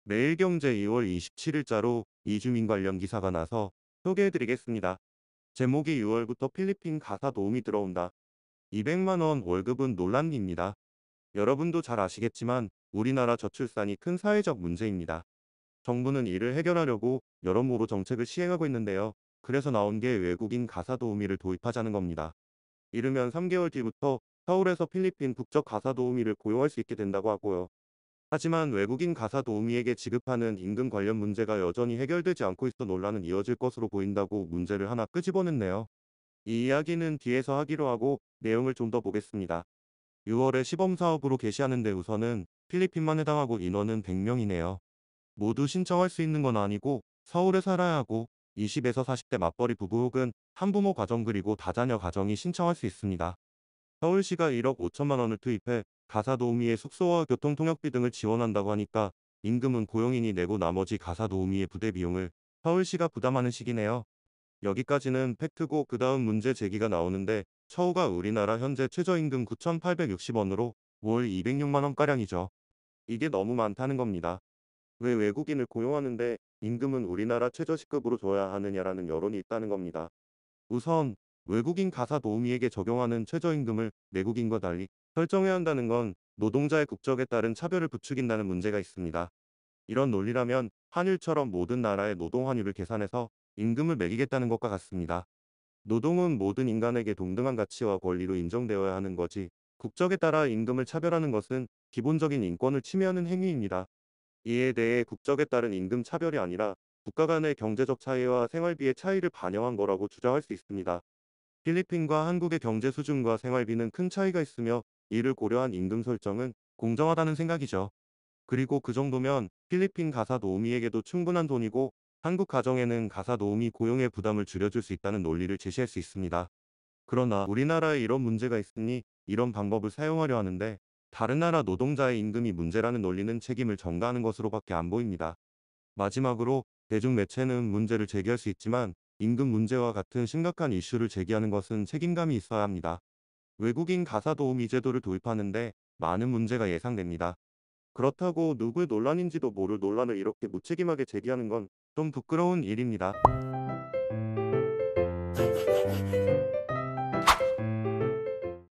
매일경제 2월 27일자로 이주민 관련 기사가 나서 소개해드리겠습니다. 제목이 6월부터 필리핀 가사 도우미 들어온다. 200만 원 월급은 논란입니다. 여러분도 잘 아시겠지만 우리나라 저출산이 큰 사회적 문제입니다. 정부는 이를 해결하려고 여러모로 정책을 시행하고 있는데요. 그래서 나온 게 외국인 가사 도우미를 도입하자는 겁니다. 이르면 3개월 뒤부터 서울에서 필리핀 국적 가사 도우미를 고용할 수 있게 된다고 하고요. 하지만 외국인 가사 도우미에게 지급하는 임금 관련 문제가 여전히 해결되지 않고 있어 논란은 이어질 것으로 보인다고 문제를 하나 끄집어냈네요. 이 이야기는 뒤에서 하기로 하고 내용을 좀 더 보겠습니다. 6월에 시범사업으로 게시하는데 우선은 필리핀만 해당하고 인원은 100명이네요. 모두 신청할 수 있는 건 아니고 서울에 살아야 하고 20에서 40대 맞벌이 부부 혹은 한부모 가정 그리고 다자녀 가정이 신청할 수 있습니다. 서울시가 1억 5천만 원을 투입해 가사도우미의 숙소와 교통통역비 등을 지원한다고 하니까 임금은 고용인이 내고 나머지 가사도우미의 부대 비용을 서울시가 부담하는 식이네요. 여기까지는 팩트고 그 다음 문제 제기가 나오는데 처우가 우리나라 현재 최저임금 9,860원으로 월 206만 원가량이죠. 이게 너무 많다는 겁니다. 왜 외국인을 고용하는데 임금은 우리나라 최저시급으로 줘야 하느냐라는 여론이 있다는 겁니다. 우선 외국인 가사 도우미에게 적용하는 최저임금을 내국인과 달리 설정해야 한다는 건 노동자의 국적에 따른 차별을 부추긴다는 문제가 있습니다. 이런 논리라면 한일처럼 모든 나라의 노동 환율을 계산해서 임금을 매기겠다는 것과 같습니다. 노동은 모든 인간에게 동등한 가치와 권리로 인정되어야 하는 거지, 국적에 따라 임금을 차별하는 것은 기본적인 인권을 침해하는 행위입니다. 이에 대해 국적에 따른 임금 차별이 아니라 국가 간의 경제적 차이와 생활비의 차이를 반영한 거라고 주장할 수 있습니다. 필리핀과 한국의 경제 수준과 생활비는 큰 차이가 있으며 이를 고려한 임금 설정은 공정하다는 생각이죠. 그리고 그 정도면 필리핀 가사 도우미에게도 충분한 돈이고 한국 가정에는 가사 도우미 고용의 부담을 줄여줄 수 있다는 논리를 제시할 수 있습니다. 그러나 우리나라에 이런 문제가 있으니 이런 방법을 사용하려 하는데 다른 나라 노동자의 임금이 문제라는 논리는 책임을 전가하는 것으로밖에 안 보입니다. 마지막으로 대중매체는 문제를 제기할 수 있지만 임금 문제와 같은 심각한 이슈를 제기하는 것은 책임감이 있어야 합니다. 외국인 가사 도우미 제도를 도입하는데 많은 문제가 예상됩니다. 그렇다고 누구의 논란인지도 모를 논란을 이렇게 무책임하게 제기하는 건 좀 부끄러운 일입니다.